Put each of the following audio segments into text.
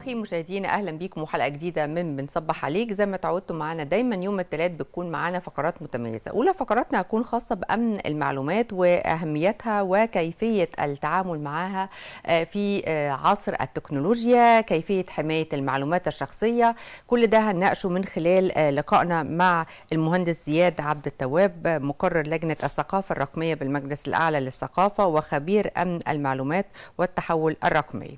أخي مشاهدينا أهلا بيكم وحلقة جديدة من بنصبح عليك. زي ما تعودتم معانا دايما يوم الثلاث بتكون معانا فقرات متميزة. أولى فقراتنا هتكون خاصة بأمن المعلومات وأهميتها وكيفية التعامل معها في عصر التكنولوجيا، كيفية حماية المعلومات الشخصية. كل ده هنناقشه من خلال لقائنا مع المهندس زياد عبد التواب، مقرر لجنة الثقافة الرقمية بالمجلس الأعلى للثقافة وخبير أمن المعلومات والتحول الرقمي.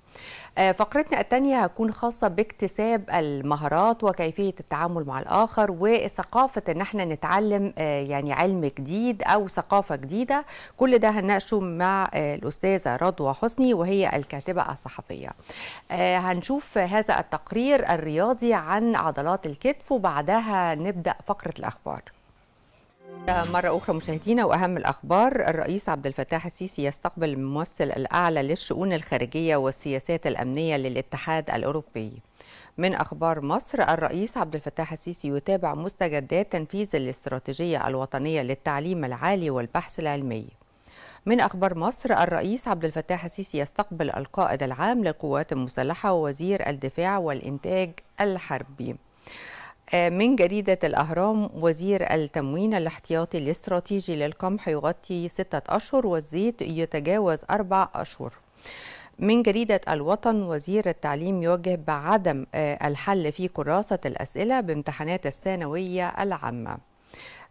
فقرتنا الثانية هتكون خاصة باكتساب المهارات وكيفية التعامل مع الآخر وثقافة ان احنا نتعلم يعني علم جديد أو ثقافة جديدة. كل ده هنناقشه مع الأستاذة رضوى حسني وهي الكاتبة الصحفية. هنشوف هذا التقرير الرياضي عن عضلات الكتف وبعدها نبدأ فقرة الأخبار. مرة أخرى مشاهدينا وأهم الأخبار: الرئيس عبد الفتاح السيسي يستقبل الممثل الأعلى للشؤون الخارجية والسياسات الأمنية للاتحاد الأوروبي. من أخبار مصر: الرئيس عبد الفتاح السيسي يتابع مستجدات تنفيذ الاستراتيجية الوطنية للتعليم العالي والبحث العلمي. من أخبار مصر: الرئيس عبد الفتاح السيسي يستقبل القائد العام للقوات المسلحة ووزير الدفاع والإنتاج الحربي. من جريدة الأهرام: وزير التموين الاحتياطي الاستراتيجي للقمح يغطي 6 أشهر والزيت يتجاوز 4 أشهر. من جريدة الوطن: وزير التعليم يوجه بعدم الحل في كراسة الأسئلة بامتحانات الثانوية العامة.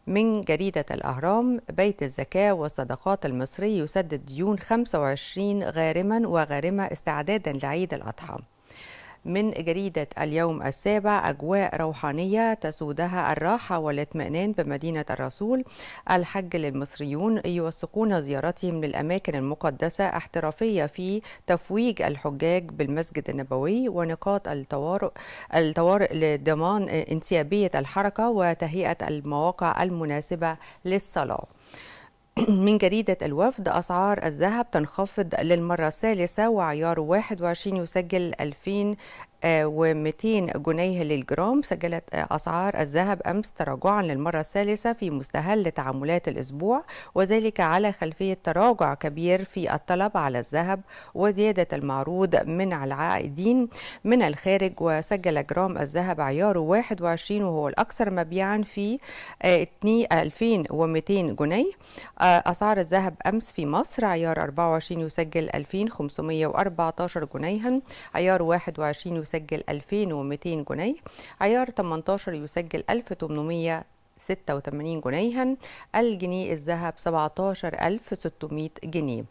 من جريدة الأهرام: بيت الزكاة والصدقات المصري يسدد ديون 25 غارما وغارمة استعدادا لعيد الأضحى. من جريدة اليوم السابع: أجواء روحانية تسودها الراحة والاطمئنان بمدينة الرسول. الحج للمصريون يوثقون زيارتهم للأماكن المقدسة، احترافية في تفويج الحجاج بالمسجد النبوي، ونقاط الطوارئ لضمان انسيابية الحركة وتهيئة المواقع المناسبة للصلاة. من جريدة الوفد: أسعار الذهب تنخفض للمرة الثالثة وعيار 21 يسجل 2200 جنيه للجرام. سجلت أسعار الذهب أمس تراجعا للمرة الثالثة في مستهل تعاملات الأسبوع، وذلك على خلفية تراجع كبير في الطلب على الذهب وزيادة المعروض من العائدين من الخارج. وسجل جرام الذهب عياره 21 وهو الأكثر مبيعا في 2200 جنيه. أسعار الذهب أمس في مصر: عيار 24 يسجل 2514 جنيها، عيار 21 يسجل 2200 جنيه، عيار 18 يسجل 1886 جنيها. الجنيه الذهب 17600 جنيه.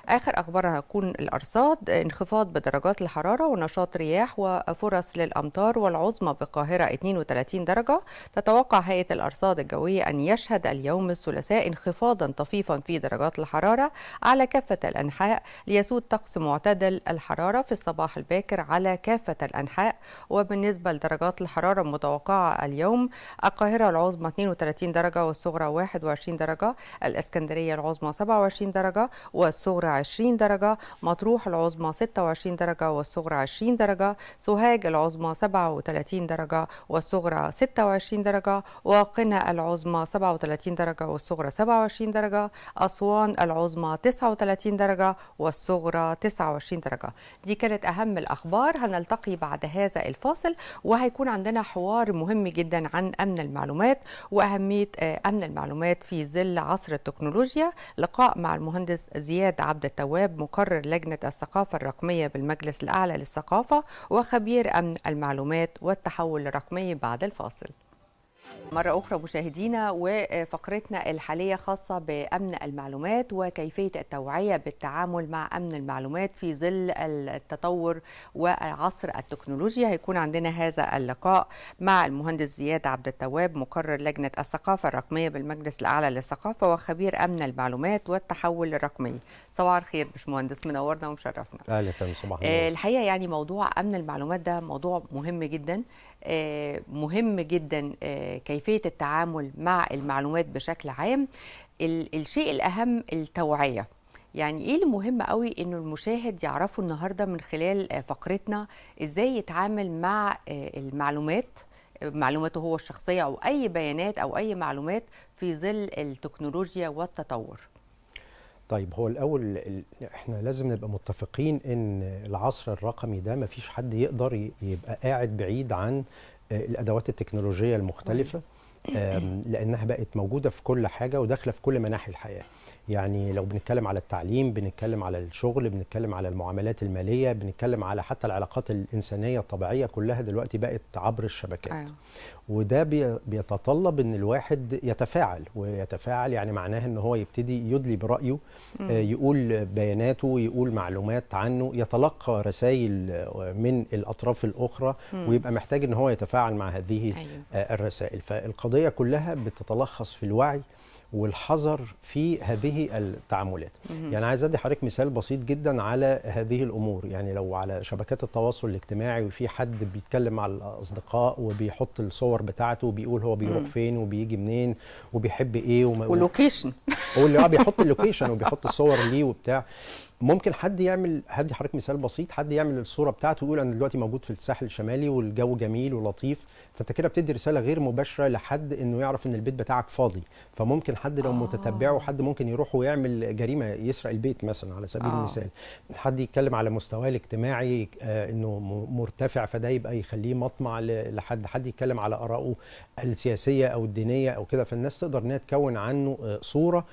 آخر أخبارها هتكون الأرصاد: انخفاض بدرجات الحرارة ونشاط رياح وفرص للأمطار، والعظمى بالقاهرة 32 درجة. تتوقع هيئة الأرصاد الجوية أن يشهد اليوم الثلاثاء انخفاضا طفيفا في درجات الحرارة على كافة الأنحاء، ليسود طقس معتدل الحرارة في الصباح الباكر على كافة الأنحاء. وبالنسبة لدرجات الحرارة المتوقعة اليوم: القاهرة العظمى 32 درجة والصغرى 21 درجة، الإسكندرية العظمى 27 درجة والصغرى 20 درجة، مطروح العظمى 26 درجة والصغرى 20 درجة، سوهاج العظمى 37 درجة والصغرى 26 درجة، وقنا العظمى 37 درجة والصغرى 27 درجة، أسوان العظمى 39 درجة والصغرى 29 درجة. دي كانت أهم الأخبار. هنلتقي بعد هذا الفاصل وهيكون عندنا حوار مهم جدا عن أمن المعلومات وأهمية أمن المعلومات في ظل عصر التكنولوجيا. لقاء مع المهندس زياد عبد التواب، مقرر لجنة الثقافة الرقمية بالمجلس الأعلى للثقافة وخبير أمن المعلومات والتحول الرقمي، بعد الفاصل. مرة أخرى مشاهدينا، وفقرتنا الحالية خاصة بأمن المعلومات وكيفية التوعية بالتعامل مع أمن المعلومات في ظل التطور وعصر التكنولوجيا. هيكون عندنا هذا اللقاء مع المهندس زياد عبد التواب، مقرر لجنة الثقافة الرقمية بالمجلس الأعلى للثقافة وخبير أمن المعلومات والتحول الرقمي. صباح الخير باشمهندس، منورنا ومشرفنا. اهلا فندم، صباح النور. الحقيقة يعني موضوع أمن المعلومات ده موضوع مهم جدا. مهم جدا كيفية التعامل مع المعلومات بشكل عام. الشيء الأهم التوعية. يعني ايه اللي مهم قوي انه المشاهد يعرفه النهارده من خلال فقرتنا ازاي يتعامل مع المعلومات، معلوماته هو الشخصية او اي بيانات او اي معلومات في ظل التكنولوجيا والتطور؟ طيب هو الاول احنا لازم نبقى متفقين ان العصر الرقمي ده مفيش حد يقدر يبقى قاعد بعيد عن الادوات التكنولوجيه المختلفه، لانها بقت موجوده في كل حاجه وداخله في كل مناحي الحياه. يعني لو بنتكلم على التعليم، بنتكلم على الشغل، بنتكلم على المعاملات الماليه، بنتكلم على حتى العلاقات الانسانيه الطبيعيه، كلها دلوقتي بقت عبر الشبكات. أيوة. وده بيتطلب ان الواحد يتفاعل، ويتفاعل يعني معناه ان هو يبتدي يدلي برايه، يقول بياناته، يقول معلومات عنه، يتلقى رسائل من الاطراف الاخرى، ويبقى محتاج ان هو يتفاعل مع هذه الرسائل. فالقضيه كلها بتتلخص في الوعي والحذر في هذه التعاملات. يعني عايز ادي حضرتك مثال بسيط جدا على هذه الامور. يعني لو على شبكات التواصل الاجتماعي وفي حد بيتكلم مع الاصدقاء وبيحط الصور بتاعته وبيقول هو بيروح فين وبيجي منين وبيحب ايه ولوكيشن واللي بيحط اللوكيشن وبيحط الصور ليه وبتاع، ممكن حد يعمل، هدي حضرتك مثال بسيط، حد يعمل الصوره بتاعته ويقول انا دلوقتي موجود في الساحل الشمالي والجو جميل ولطيف، فانت كده بتدي رساله غير مباشره لحد انه يعرف ان البيت بتاعك فاضي. فممكن حد لو متتبعه، حد ممكن يروح ويعمل جريمه، يسرق البيت مثلا على سبيل المثال. حد يتكلم على مستواه الاجتماعي انه مرتفع، فده يبقى يخليه مطمع لحد. حد يتكلم على ارائه السياسيه او الدينيه او كده، فالناس تقدر انها تكون عنه صوره.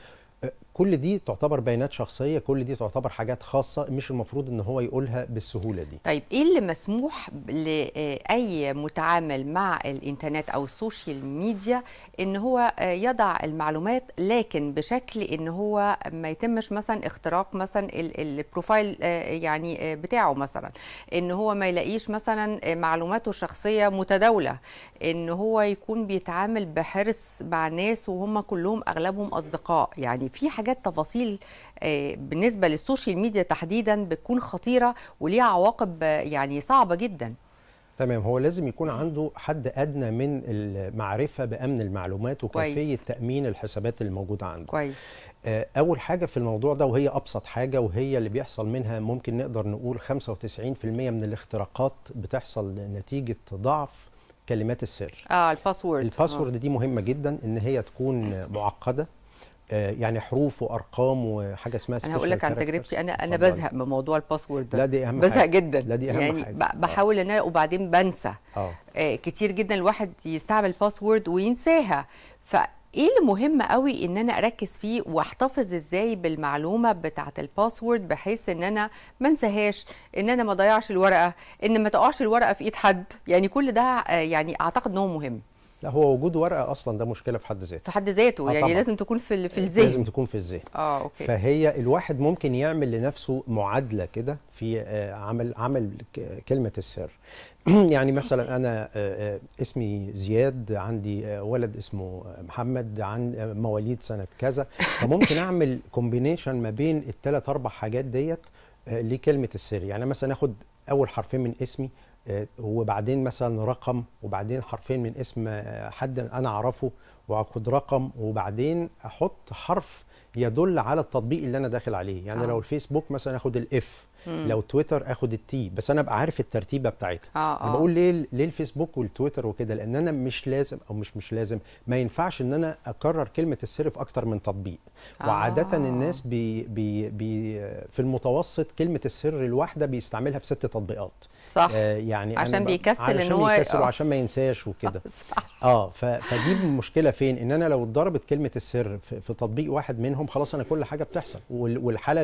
كل دي تعتبر بيانات شخصية، كل دي تعتبر حاجات خاصة مش المفروض ان هو يقولها بالسهولة دي. طيب ايه اللي مسموح لأي متعامل مع الانترنت او السوشيال ميديا ان هو يضع المعلومات، لكن بشكل ان هو ما يتمش مثلا اختراق مثلا البروفايل يعني بتاعه، مثلا ان هو ما يلاقيش مثلا معلوماته الشخصية متداولة، ان هو يكون بيتعامل بحرص مع ناس وهم كلهم اغلبهم اصدقاء؟ يعني في حاجات تفاصيل بالنسبة للسوشيال ميديا تحديدا بتكون خطيرة وليها عواقب يعني صعبة جدا. تمام، هو لازم يكون عنده حد أدنى من المعرفة بأمن المعلومات وكيفية تأمين الحسابات اللي موجودة عنده. كويس. أول حاجة في الموضوع ده، وهي أبسط حاجة وهي اللي بيحصل منها، ممكن نقدر نقول 95% من الاختراقات بتحصل نتيجة ضعف كلمات السر. الباسورد. الباسورد دي مهمة جدا ان هي تكون معقدة، يعني حروف وارقام وحاجه اسمها انا هقول لك عن تجربتي، انا بزهق من موضوع الباسورد ده. لا دي اهم بزهق حاجة. جدا. لا دي اهم يعني حاجة. بحاول ان انا وبعدين بنسى. كتير جدا الواحد يستعمل باسورد وينساها. ايه اللي مهم قوي ان انا اركز فيه واحتفظ ازاي بالمعلومه بتاعه الباسورد، بحيث ان انا ما انساهاش، ان انا ما ضيعش الورقه، ان ما تقعش الورقه في ايد حد؟ يعني كل ده يعني اعتقد ان هو مهم. لا، هو وجود ورقه اصلا ده مشكله في حد ذاته. في حد ذاته يعني طبعا. لازم تكون في الذهن. لازم تكون في الذهن. اوكي. فهي الواحد ممكن يعمل لنفسه معادله كده في عمل كلمه السر. يعني مثلا انا اسمي زياد، عندي ولد اسمه محمد، عن مواليد سنه كذا، فممكن اعمل كومبينيشن ما بين الثلاث اربع حاجات ديت لكلمه السر. يعني مثلا اخد اول حرفين من اسمي، وبعدين مثلا رقم، وبعدين حرفين من اسم حد انا اعرفه، واخد رقم، وبعدين احط حرف يدل على التطبيق اللي انا داخل عليه. يعني لو الفيسبوك مثلا اخد الاف، لو تويتر اخد التي، بس انا ابقى عارف الترتيبه بتاعتها. انا بقول ليه الفيسبوك والتويتر وكده، لان انا مش لازم، او مش لازم، ما ينفعش ان انا اكرر كلمه السر في اكتر من تطبيق. وعاده الناس في المتوسط كلمه السر الواحده بيستعملها في 6 تطبيقات. صح. يعني عشان بيكسل ان هو يكسل وعشان ما ينساش وكده. فدي المشكله فين؟ ان انا لو اتضربت كلمه السر في تطبيق واحد منهم، خلاص انا كل حاجه بتحصل. والحاله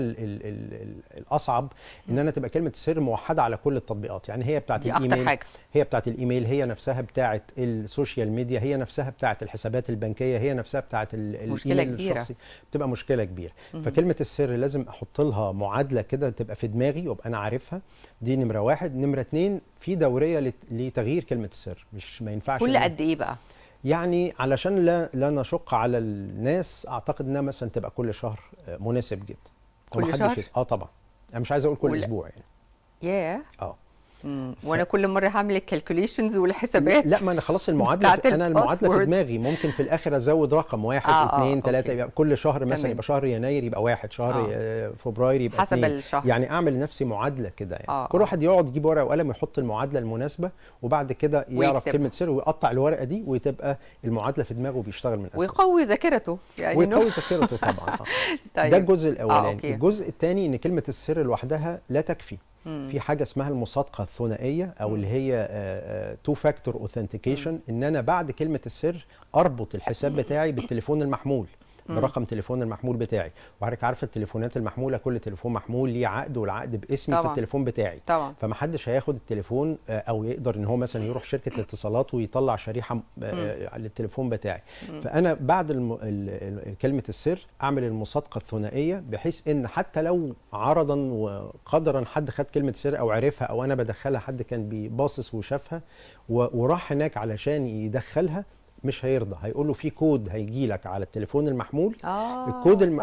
الاصعب ان انا تبقى كلمه السر موحده على كل التطبيقات. يعني هي بتاعت الايميل، هي بتاعت الايميل، هي نفسها بتاعت السوشيال ميديا، هي نفسها بتاعت الحسابات البنكيه، هي نفسها بتاعت الايميل الشخصي. بتبقى مشكله كبيره. فكلمه السر لازم احط لها معادله كده تبقى في دماغي وابقى انا عارفها. دي نمره واحد. نمره اتنين، في دوريه لتغيير كلمه السر. ما ينفعش كل قد ايه بقى؟ يعني علشان لا نشق على الناس، اعتقد انها مثلا تبقى كل شهر مناسب جدا. كل شهر؟ طبعا. انا مش عايز اقول كل اسبوع يعني. ياه. وانا كل مره هعمل الكالكوليشنز والحسابات. لا، ما انا خلاص المعادله انا المعادله في دماغي، ممكن في الاخر ازود رقم 1 2 3، يبقى كل شهر مثلا يبقى شهر يناير يبقى 1، شهر فبراير يبقى حسب 2. الشهر. يعني اعمل لنفسي معادله كده يعني. كل واحد يقعد يجيب ورقه وقلم ويحط المعادله المناسبه، وبعد كده يعرف كلمه سر ويقطع الورقه دي وتبقى المعادله في دماغه وبيشتغل من اساسها. ويقوي ذاكرته يعني. ويقوي ذاكرته طبعا. طيب. ده الجزء الاولاني. الجزء الثاني ان كلمه السر لوحدها لا تكفي. في حاجه اسمها المصادقه الثنائيه، او اللي هي تو فاكتور اوثنتيكيشن، ان انا بعد كلمه السر اربط الحساب بتاعي بالتليفون المحمول، برقم تليفون المحمول بتاعي. وحضرتك عارفه التليفونات المحموله كل تليفون محمول ليه عقد، والعقد باسمي في التليفون بتاعي طبعا. فمحدش هياخد التليفون او يقدر ان هو مثلا يروح شركه الاتصالات ويطلع شريحه على التليفون بتاعي. فانا بعد كلمه السر اعمل المصادقه الثنائيه، بحيث ان حتى لو عرضا وقدرا حد خد كلمه سر او عرفها، او انا بدخلها حد كان بيباصص وشافها وراح هناك علشان يدخلها، مش هيرضى. هيقول له في كود هيجي لك على التليفون المحمول،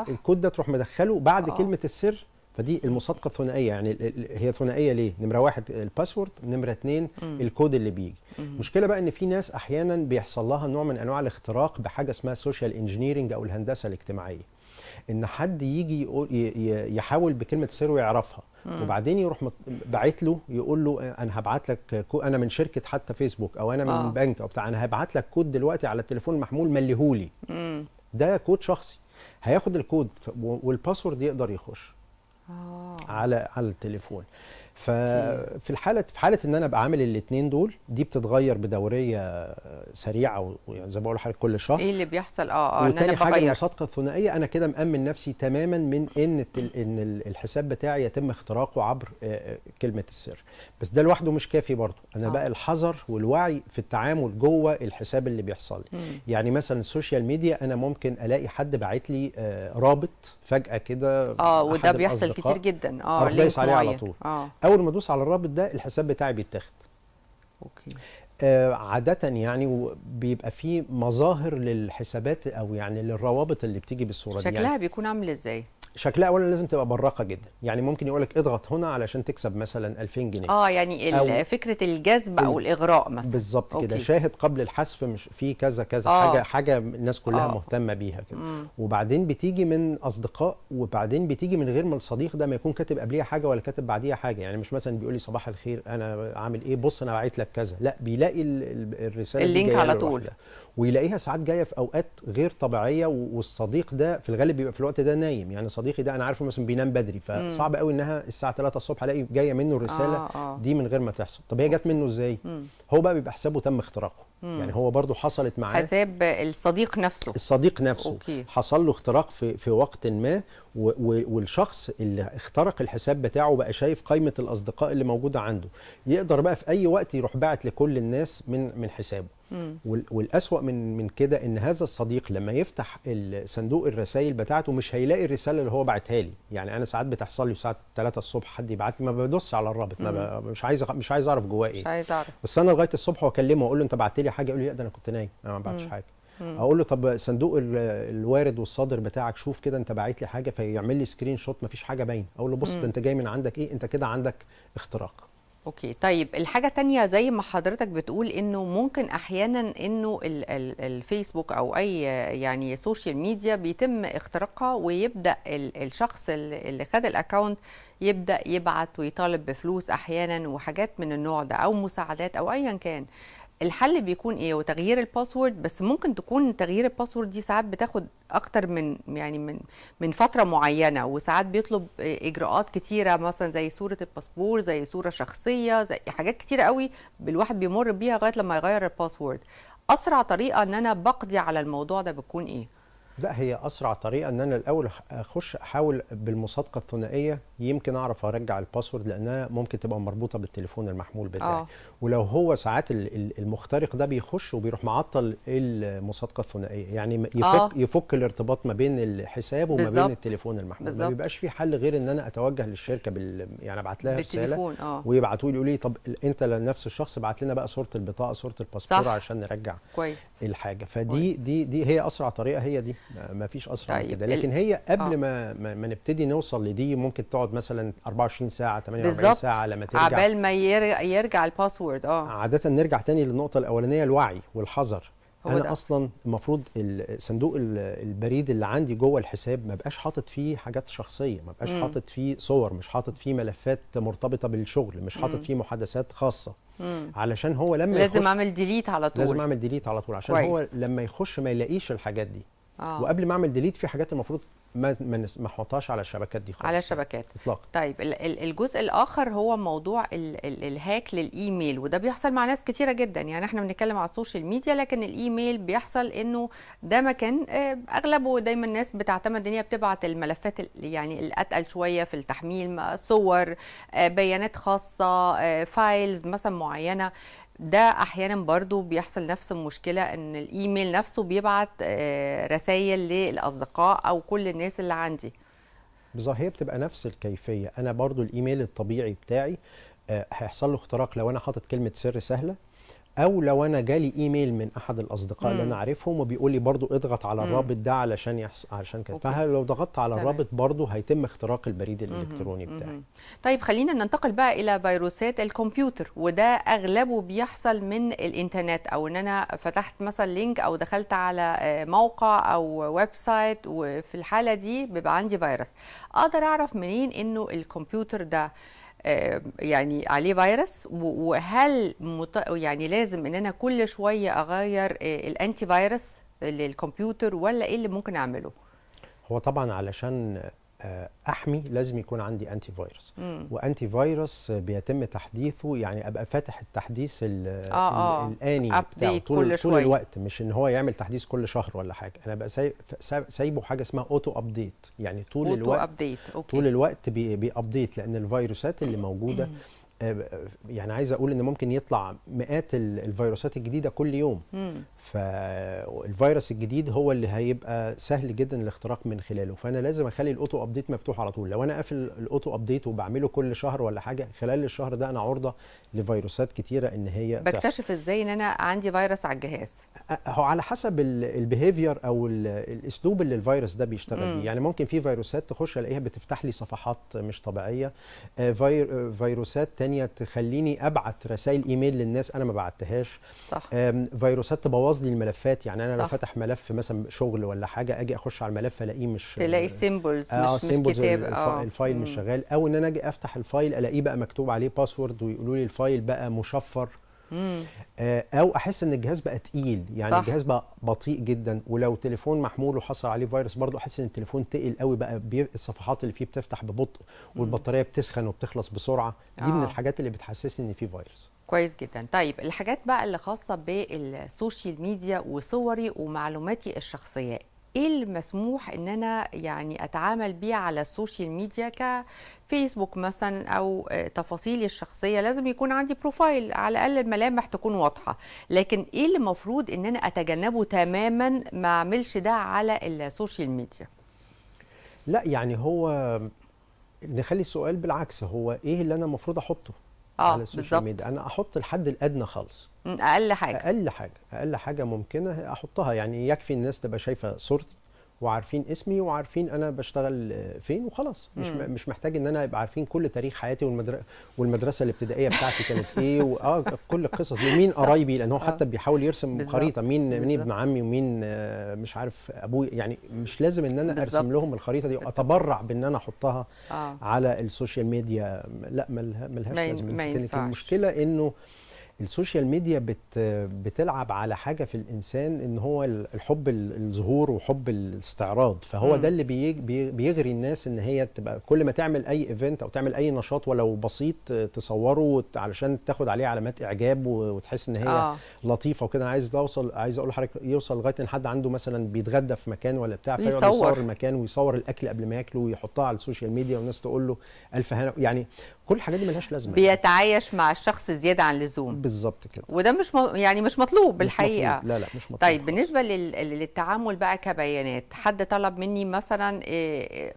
الكود ده تروح مدخله بعد كلمه السر. فدي المصادقه الثنائيه. يعني هي ثنائيه ليه؟ نمره 1 الباسورد، نمره 2 الكود اللي بيجي. المشكله بقى ان في ناس احيانا بيحصل لها نوع من انواع الاختراق بحاجه اسمها السوشيال انجينيرنج او الهندسه الاجتماعيه. ان حد يجي يحاول بكلمه سر ويعرفها، وبعدين يروح باعت له يقول له انا هبعت لك انا من شركه حتى فيسبوك، او انا من بنك او بتاع، انا هبعت لك كود دلوقتي على التليفون المحمول مليهولي. ده كود شخصي، هياخد الكود والباسورد يقدر يخش على التليفون. ففي حاله ان انا ابقى عامل الاثنين دول، دي بتتغير بدوريه سريعه، ويعني زي ما بقول لحضرتك كل شهر. ايه اللي بيحصل؟ وتاني حاجه المصادقه الثنائيه، انا كده مأمن نفسي تماما من ان الحساب بتاعي يتم اختراقه عبر كلمه السر. بس ده لوحده مش كافي برضه. انا بقى الحذر والوعي في التعامل جوه الحساب اللي بيحصل لي. يعني مثلا السوشيال ميديا، انا ممكن الاقي حد باعت لي رابط فجاه كده، وده بيحصل كتير جدا. لينك عليه على طول. اول ما ادوس على الرابط ده الحساب بتاعي بيتاخد. اوكي. عاده يعني بيبقى فيه مظاهر للحسابات، او يعني للروابط اللي بتيجي بالصوره دي. شكلها يعني بيكون عامل ازاي؟ شكلها اولا لازم تبقى براقه جدا. يعني ممكن يقول لك اضغط هنا علشان تكسب مثلا 2000 جنيه. يعني فكره الجذب او الاغراء مثلا. بالظبط كده. شاهد قبل الحذف، مش في كذا كذا حاجه الناس كلها مهتمه بيها كده. وبعدين بتيجي من اصدقاء، وبعدين بتيجي من غير ما الصديق ده ما يكون كاتب قبليها حاجه ولا كاتب بعديها حاجه. يعني مش مثلا بيقول لي صباح الخير انا عامل ايه، بص انا باعت لك كذا، لا، بيلاقي الرساله اللينك على طول، ويلاقيها ساعات جايه في اوقات غير طبيعيه، والصديق ده في الغالب بيبقى في الوقت ده نايم. يعني صديقي ده انا عارفه مثلا بينام بدري، فصعب قوي انها الساعه 3 الصبح الاقي جايه منه الرساله دي من غير ما تحصل. طب هي جت منه ازاي؟ هو بقى بيبقى حسابه تم اختراقه. يعني هو برضو حصلت معاه حساب الصديق نفسه. أوكي. حصل له اختراق في وقت ما، والشخص اللي اخترق الحساب بتاعه بقى شايف قائمه الاصدقاء اللي موجوده عنده، يقدر بقى في اي وقت يروح باعت لكل الناس من حسابه. والأسوأ من كده ان هذا الصديق لما يفتح صندوق الرسائل بتاعته مش هيلاقي الرساله اللي هو بعتها لي. يعني انا ساعات بتحصل لي الساعه 3 الصبح حد يبعت لي، ما بدوس على الرابط، مش عايز اعرف جواه ايه، مش عايز اعرف. بس انا لغايه الصبح واكلمه واقول له انت بعت لي حاجه، يقول لي لا ده انا كنت نايم، انا ما بعتش حاجه. اقول له طب صندوق الوارد والصادر بتاعك شوف كده انت باعت لي حاجه، فيعمل لي سكرين شوت ما فيش حاجه باينه. اقول له بص ده انت جاي من عندك ايه، انت كده عندك اختراق. اوكي. طيب الحاجه الثانيه زي ما حضرتك بتقول انه ممكن احيانا انه الفيسبوك او اي يعني سوشيال ميديا بيتم اختراقها، ويبدا الشخص اللي خد الاكونت يبدا يبعت ويطالب بفلوس احيانا وحاجات من النوع ده، او مساعدات او ايا كان. الحل بيكون ايه؟ وتغيير الباسورد. بس ممكن تكون تغيير الباسورد دي ساعات بتاخد اكتر من فتره معينه، وساعات بيطلب اجراءات كتيره، مثلا زي صوره الباسبور، زي صوره شخصيه، زي حاجات كتيره قوي الواحد بيمر بيها لغايه لما يغير الباسورد. اسرع طريقه ان انا بقضي على الموضوع ده بتكون ايه؟ لا، هي اسرع طريقه ان انا الاول احاول بالمصادقه الثنائيه، يمكن اعرف ارجع الباسورد، لانها ممكن تبقى مربوطه بالتليفون المحمول بتاعي. ولو هو ساعات المخترق ده بيخش وبيروح معطل المصادقه الثنائيه، يعني يفك الارتباط ما بين الحساب وما بين التليفون المحمول. ما بيبقاش في حل غير ان انا اتوجه للشركه يعني ابعت لها رساله ويبعتوا لي يقولوا لي طب انت لنفس الشخص بعت لنا بقى صوره البطاقه، صوره الباسبور، عشان نرجع كويس الحاجه. فدي دي هي اسرع طريقه، هي دي، ما فيش اسرع من كده. لكن هي قبل ما نبتدي نوصل لدي، ممكن تقعد بتقعد مثلا 24 ساعه 48 بالظبط، ساعه لما ترجع. عبال ما يرجع الباسورد. عاده نرجع تاني للنقطه الاولانيه، الوعي والحذر. هو انا ده. اصلا المفروض صندوق البريد اللي عندي جوه الحساب ما بقاش حاطط فيه حاجات شخصيه، ما بقاش حاطط فيه صور، مش حاطط فيه ملفات مرتبطه بالشغل، مش حاطط فيه محادثات خاصه. علشان هو لما لازم اعمل ديليت على طول. لازم اعمل ديليت على طول عشان كويس. هو لما يخش ما يلاقيش الحاجات دي. وقبل ما اعمل ديليت في حاجات المفروض ما احطهاش على الشبكات دي خالص. على الشبكات اطلاقا. طيب الجزء الاخر هو موضوع الهاك للايميل، وده بيحصل مع ناس كتيره جدا. يعني احنا بنتكلم على السوشيال ميديا، لكن الايميل بيحصل انه ده مكان اغلبه دايما الناس بتعتمد ان هي بتبعت الملفات يعني الاتقل شويه في التحميل، صور، بيانات خاصه، فايلز مثلا معينه. ده احيانا برضو بيحصل نفس المشكله، ان الايميل نفسه بيبعت رسائل للاصدقاء او كل الناس اللي عندي. بالظبط، هي بتبقى نفس الكيفيه. انا برضو الايميل الطبيعي بتاعي هيحصل له اختراق لو انا حاطط كلمه سر سهله، او لو انا جالي ايميل من احد الاصدقاء اللي انا عارفهم وبيقول لي برضو اضغط على الرابط ده علشان كده. فلو ضغطت على الرابط برضو هيتم اختراق البريد الالكتروني بتاعي. طيب خلينا ننتقل بقى الى فيروسات الكمبيوتر، وده اغلبه بيحصل من الانترنت، او ان انا فتحت مثلا لينك او دخلت على موقع او ويب سايت، وفي الحاله دي بيبقى عندي فيروس. اقدر اعرف منين انه الكمبيوتر ده يعني عليه فيروس؟ وهل يعني لازم ان انا كل شويه اغير الانتي فيروس للكمبيوتر، ولا ايه اللي ممكن اعمله؟ هو طبعا علشان احمي لازم يكون عندي انتي فيروس. وانتي فيروس بيتم تحديثه، يعني ابقى فاتح التحديث الاني بتاعه طول الوقت، مش ان هو يعمل تحديث كل شهر ولا حاجه. انا بقى سايبه حاجه اسمها اوتو ابديت، يعني طول الوقت بيابديت، لان الفيروسات اللي موجوده يعني عايز اقول ان ممكن يطلع مئات الفيروسات الجديده كل يوم. فالفيروس الجديد هو اللي هيبقى سهل جدا الاختراق من خلاله. فانا لازم اخلي الاوتو ابديت مفتوح على طول. لو انا قافل الاوتو ابديت وبعمله كل شهر ولا حاجه، خلال الشهر ده انا عرضه لفيروسات كتيره ان هي بكتشف ازاي ان انا عندي فيروس على الجهاز؟ هو على حسب البيهيفير او الاسلوب اللي الفيروس ده بيشتغل بيه. يعني ممكن في فيروسات تخش الاقيها بتفتح لي صفحات مش طبيعيه، فيروسات تانية تخليني ابعت رسائل ايميل للناس انا ما بعتهاش. صح. فيروسات تبوظ لي الملفات. يعني انا لو فاتح ملف مثلا شغل ولا حاجه، اجي اخش على الملف الاقيه مش تلاقي سيمبلز مش كتاب، الفايل مش شغال، او ان انا اجي افتح الفايل الاقيه بقى مكتوب عليه باسورد ويقولوا لي الفايل بقى مشفر. او احس ان الجهاز بقى تقيل، يعني صح. الجهاز بقى بطيء جدا. ولو تليفون محمول وحصل عليه فيروس برضو احس ان التليفون تقيل قوي، بقى الصفحات اللي فيه بتفتح ببطء والبطاريه بتسخن وبتخلص بسرعه. دي من الحاجات اللي بتحسسني ان في فيروس. كويس جدا. طيب الحاجات بقى اللي خاصه بالسوشيال ميديا وصوري ومعلوماتي الشخصيه، ايه المسموح ان انا يعني اتعامل بيه على السوشيال ميديا كفيسبوك مثلا، او تفاصيلي الشخصيه؟ لازم يكون عندي بروفايل على الاقل الملامح تكون واضحه، لكن ايه اللي المفروض ان انا اتجنبه تماما ما اعملش ده على السوشيال ميديا؟ لا يعني هو نخلي السؤال بالعكس، هو ايه اللي انا المفروض احطه على السوشيال ميديا؟ انا احط الحد الادنى خالص، اقل حاجه ممكنه احطها. يعني يكفي الناس تبقى شايفه صورتي وعارفين اسمي وعارفين انا بشتغل فين وخلاص. مش محتاج ان انا ابقى عارفين كل تاريخ حياتي والمدرسه الابتدائيه بتاعتي كانت ايه كل القصص دي، مين قرايبي، لان هو حتى بيحاول يرسم خريطه مين ابن عمي ومين مش عارف ابوي. يعني مش لازم ان انا ارسم لهم الخريطه دي واتبرع بان انا احطها على السوشيال ميديا. لا ملهاش لازمه. المشكله انه السوشيال ميديا بتلعب على حاجه في الانسان، ان هو الحب الظهور وحب الاستعراض. فهو ده اللي بيغري الناس ان هي تبقى كل ما تعمل اي ايفنت او تعمل اي نشاط ولو بسيط تصوره علشان تاخد عليه علامات اعجاب وتحس ان هي لطيفه وكده. عايز اقول لحضرتك يوصل لغايه ان حد عنده مثلا بيتغدى في مكان ولا بتاع، فيقعد يصور المكان ويصور الاكل قبل ما ياكله ويحطها على السوشيال ميديا والناس تقول له الف هنا. يعني كل الحاجات دي ملهاش لازمه، بيتعايش مع الشخص زياده عن اللزوم. بالظبط كده. وده مش مطلوب بالحقيقه. لا مش مطلوب. طيب بالنسبه للتعامل بقى كبيانات، حد طلب مني مثلا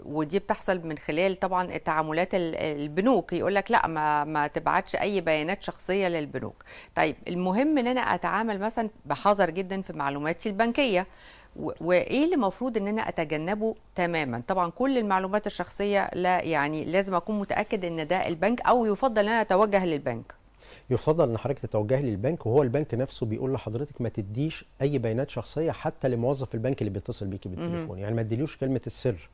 ودي بتحصل من خلال طبعا التعاملات البنوك، يقول لك لا ما تبعتش اي بيانات شخصيه للبنوك. طيب المهم ان انا اتعامل مثلا بحذر جدا في معلوماتي البنكيه، وايه اللي المفروض ان انا اتجنبه تماما؟ طبعا كل المعلومات الشخصيه لا، يعني لازم اكون متاكد ان ده البنك، او يفضل ان انا اتوجه للبنك. يفضل ان حضرتك تتوجهي للبنك، وهو البنك نفسه بيقول لحضرتك ما تديش اي بيانات شخصيه حتى لموظف البنك اللي بيتصل بيكي بالتليفون. يعني ما تديلوش كلمه السر،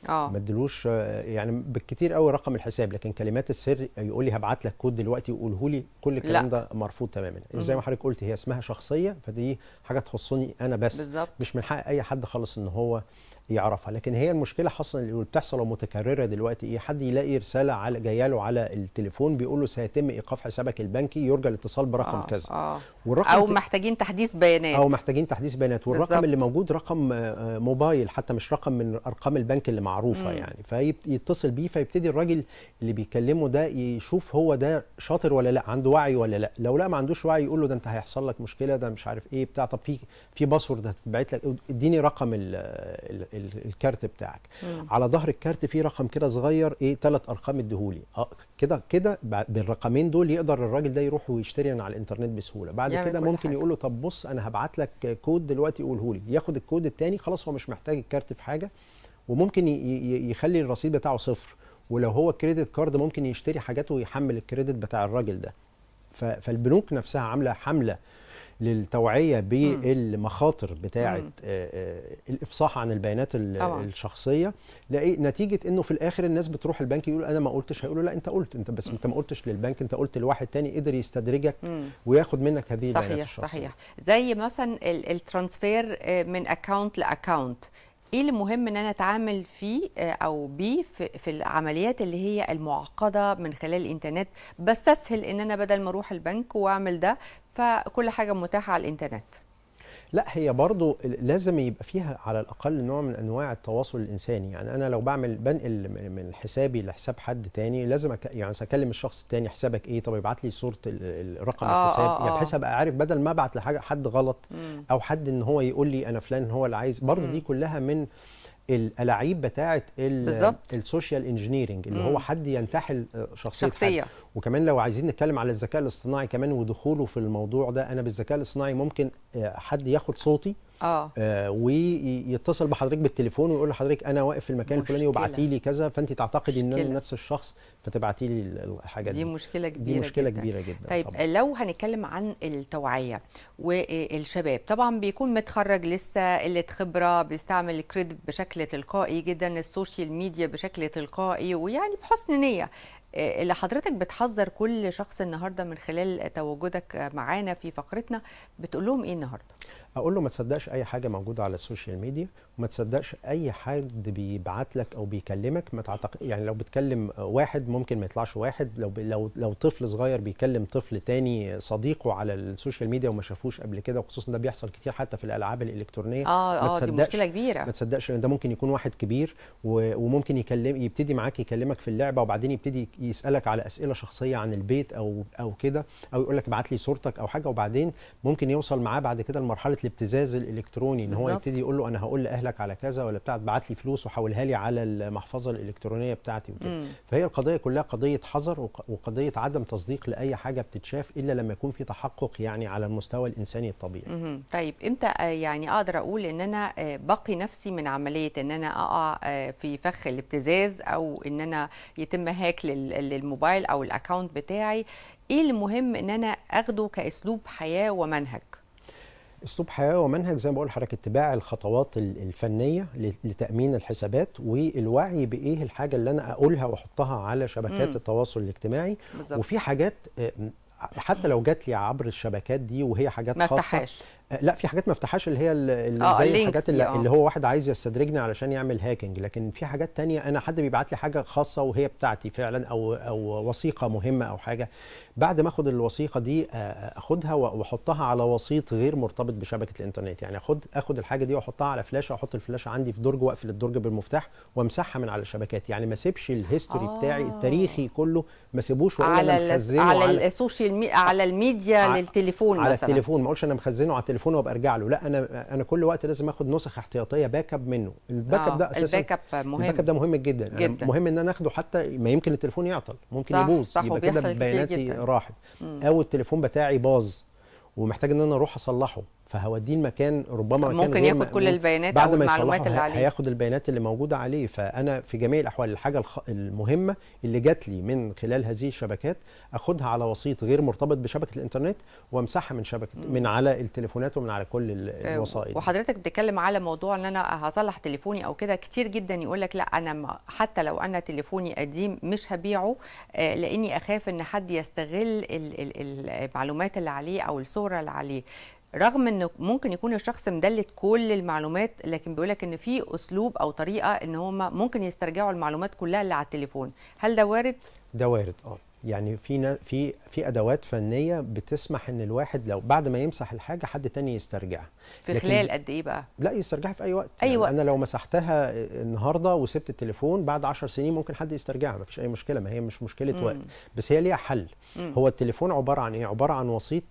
ما ادلوش يعني بالكتير قوي رقم الحساب، لكن كلمات السر يقول لي هبعت لك كود دلوقتي وقوله لي، كل الكلام ده مرفوض تماما. زي ما حضرتك قلت هي اسمها شخصيه، فدي حاجه تخصني انا بس بالزبط. مش من حق اي حد خالص ان هو يعرفها. لكن هي المشكله حصل اللي بتحصل ومتكرره دلوقتي ايه، حد يلاقي رساله على جايه له على التليفون بيقول له سيتم ايقاف حسابك البنكي، يرجى الاتصال برقم كذا. والرقم او محتاجين تحديث بيانات، والرقم اللي موجود رقم موبايل حتى مش رقم من ارقام البنك اللي معروفه. يعني فيتصل بيه، فيبتدي الراجل اللي بيكلمه ده يشوف هو ده شاطر ولا لا، عنده وعي ولا لا. لو لا ما عندوش وعي يقول له ده انت هيحصل لك مشكله، ده مش عارف ايه بتاع، طب في باسورد هتتبعت لك، اديني رقم الكارت بتاعك. على ظهر الكارت في رقم كده صغير ايه 3 ارقام اديهولي. كده بالرقمين دول يقدر الراجل ده يروح ويشتري من على الانترنت بسهوله. بعد كده ممكن يقول له طب بص انا هبعت لك كود دلوقتي قوله لي، ياخد الكود الثاني، خلاص هو مش محتاج الكارت في حاجه، وممكن يخلي الرصيد بتاعه صفر. ولو هو كريدت كارد ممكن يشتري حاجاته ويحمل الكريدت بتاع الراجل ده. فالبنوك نفسها عامله حمله للتوعيه بالمخاطر بتاعه الافصاح عن البيانات الشخصيه. نتيجه انه في الاخر الناس بتروح البنك يقول انا ما قلتش، هيقولوا لا انت قلت، انت بس انت ما قلتش للبنك، انت قلت لواحد تاني قدر يستدرجك وياخد منك هذه البيانات الشخصيه. صحيح. زي مثلا الترانسفير من اكونت لاكونت، ايه اللي مهم ان انا اتعامل فيه او بيه في العمليات اللي هي المعقده من خلال الانترنت؟ بستسهل ان انا بدل ما اروح البنك واعمل ده، فكل حاجه متاحه على الانترنت. لا هي برضو لازم يبقى فيها على الاقل نوع من انواع التواصل الانساني. يعني انا لو بنقل من حسابي لحساب حد تاني لازم يعني اكلم الشخص التاني حسابك ايه، طب يبعت لي صوره رقم الحساب، يعني بحيث ابقى عارف بدل ما ابعت لحاجه حد غلط او حد ان هو يقول لي انا فلان هو اللي عايز. برضو دي كلها من الألاعيب بتاعه السوشيال انجينيرنج، اللي هو حد ينتحل شخصية حد. وكمان لو عايزين نتكلم على الذكاء الاصطناعي كمان ودخوله في الموضوع ده، انا بالذكاء الاصطناعي ممكن حد ياخد صوتي ويتصل بحضرتك بالتليفون ويقول لحضرتك انا واقف في المكان الفلاني وابعتي لي كذا، فانت تعتقدي ان انا نفس الشخص فتبعتي لي الحاجه دي. مشكله كبيره، دي مشكله كبيره جدا. طيب طبعا. لو هنتكلم عن التوعيه والشباب، طبعا بيكون متخرج لسه، قله خبره، بيستعمل الكريدت بشكل تلقائي جدا، السوشيال ميديا بشكل تلقائي، ويعني بحسن نيه. اللي حضرتك بتحذر كل شخص النهارده من خلال تواجدك معانا في فقرتنا، بتقول لهم ايه النهارده؟ اقول له ما تصدقش اي حاجه موجوده على السوشيال ميديا، وما تصدقش اي حد بيبعت لك او بيكلمك. ما تعتقد يعني لو بتكلم واحد ممكن ما يطلعش واحد، لو طفل صغير بيكلم طفل تاني صديقه على السوشيال ميديا وما شافوش قبل كده، وخصوصا ده بيحصل كتير حتى في الالعاب الالكترونيه. دي مشكله كبيره. ما تصدقش لان ده ممكن يكون واحد كبير وممكن يبتدي معاك يكلمك في اللعبه، وبعدين يبتدي يسالك على اسئله شخصيه عن البيت او كده، او يقول لك ابعت لي صورتك او حاجه، وبعدين ممكن يوصل معاه بعد كده لمرحله الابتزاز الالكتروني، ان هو يبتدي يقول له انا هقول لاهلك على كذا ولا بتاع، ابعت لي فلوس وحولها لي على المحفظه الالكترونيه بتاعتي وكده. فهي القضيه كلها قضيه حذر وقضيه عدم تصديق لاي حاجه بتتشاف الا لما يكون في تحقق يعني على المستوى الانساني الطبيعي. طيب امتى يعني اقدر اقول ان انا بقي نفسي من عمليه ان انا اقع في فخ الابتزاز، او ان انا يتم هاك للموبايل او الاكونت بتاعي؟ ايه المهم ان انا اخده كاسلوب حياه ومنهج؟ اسلوب حياه ومنهج زي ما بقول لحضرتك، اتباع الخطوات الفنيه لتامين الحسابات، والوعي بايه الحاجه اللي انا اقولها واحطها على شبكات التواصل الاجتماعي. بالزبط. وفي حاجات حتى لو جات لي عبر الشبكات دي وهي حاجات ما خاصه افتحهاش، لا في حاجات ما افتحهاش اللي هي زي الحاجات اللي هو واحد عايز يستدرجني علشان يعمل هاكينج. لكن في حاجات تانية انا حد بيبعت لي حاجه خاصه وهي بتاعتي فعلا، او وثيقه مهمه او حاجه، بعد ما اخد الوثيقه دي اخدها واحطها على وسيط غير مرتبط بشبكه الانترنت. يعني اخد الحاجه دي واحطها على فلاشه، واحط الفلاشه عندي في درج واقفل الدرج بالمفتاح وامسحها من على الشبكات. يعني ما اسيبش الهيستوري بتاعي التاريخي كله، ما اسيبوش واقول انا مخزنه على السوشيال ميديا، على الميديا للتليفون على مثلا. التليفون، ما اقولش انا مخزنه على التليفون وابقى ارجع له، لا انا كل وقت لازم اخد نسخ احتياطيه باك اب منه. الباك اب ده اساسا الباك اب مهم، الباك اب ده مهم جدا. مهم ان انا اخده، حتى ما يمكن التليفون يعطل، ممكن يبوظ، يبقى كده بياناتي راحت، او التليفون بتاعي باظ ومحتاج ان انا اروح اصلحه، فهوديه المكان ربما مكان ممكن غير ياخد كل البيانات بعد او ما المعلومات يصلحه اللي عليه. هياخد البيانات اللي موجوده عليه. فانا في جميع الاحوال الحاجه المهمه اللي جات لي من خلال هذه الشبكات اخدها على وسيط غير مرتبط بشبكه الانترنت وامسحها من شبكه من على التليفونات ومن على كل الوسائط. وحضرتك بتتكلم على موضوع ان انا هصلح تليفوني او كده، كتير جدا يقول لك لا انا حتى لو انا تليفوني قديم مش هبيعه لاني اخاف ان حد يستغل المعلومات اللي عليه او الصور اللي عليه، رغم انه ممكن يكون الشخص مدلت كل المعلومات، لكن بيقولك ان في اسلوب او طريقه ان هم ممكن يسترجعوا المعلومات كلها اللي على التليفون. هل ده وارد؟ ده وارد يعني في ادوات فنيه بتسمح ان الواحد لو بعد ما يمسح الحاجه حد تاني يسترجعها. في خلال قد ايه بقى؟ لا، يسترجعها في اي وقت. اي وقت. انا لو مسحتها النهارده وسبت التليفون بعد 10 سنين ممكن حد يسترجعها، مفيش اي مشكله، ما هي مش مشكله وقت، بس هي ليها حل. هو التليفون عباره عن ايه؟ عباره عن وسيط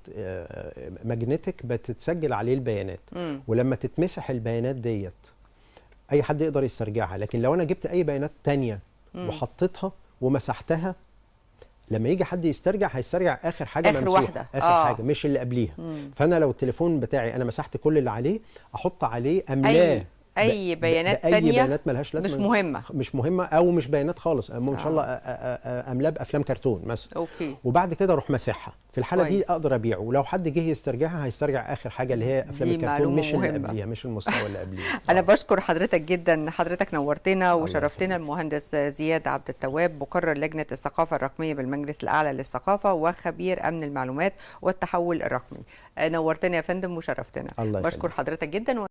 ماجنتيك بتتسجل عليه البيانات، ولما تتمسح البيانات ديت اي حد يقدر يسترجعها. لكن لو انا جبت اي بيانات تانية وحطيتها ومسحتها، لما يجي حد يسترجع هيسترجع اخر حاجه اخر ممسوحه، واحده، اخر حاجه مش اللي قبليها. فانا لو التليفون بتاعي انا مسحت كل اللي عليه، احط عليه املاه اي بيانات تانية، اي بيانات ملهاش لازمه، مش مهمه او مش بيانات خالص، ان شاء الله املاه بافلام كرتون مثلا. اوكي. وبعد كده اروح مسحها. في الحاله كويس. دي اقدر ابيعه، ولو حد جه يسترجعها هيسترجع اخر حاجه اللي هي افلام الكرتون، مش اللي قبليها، مش المستوى اللي قبليها. انا بشكر حضرتك جدا، حضرتك نورتنا وشرفتنا. المهندس زياد عبد التواب، مقرر لجنه الثقافه الرقميه بالمجلس الاعلى للثقافه وخبير امن المعلومات والتحول الرقمي. نورتنا يا فندم وشرفتنا. الله يخليك. بشكر حضرتك جدا.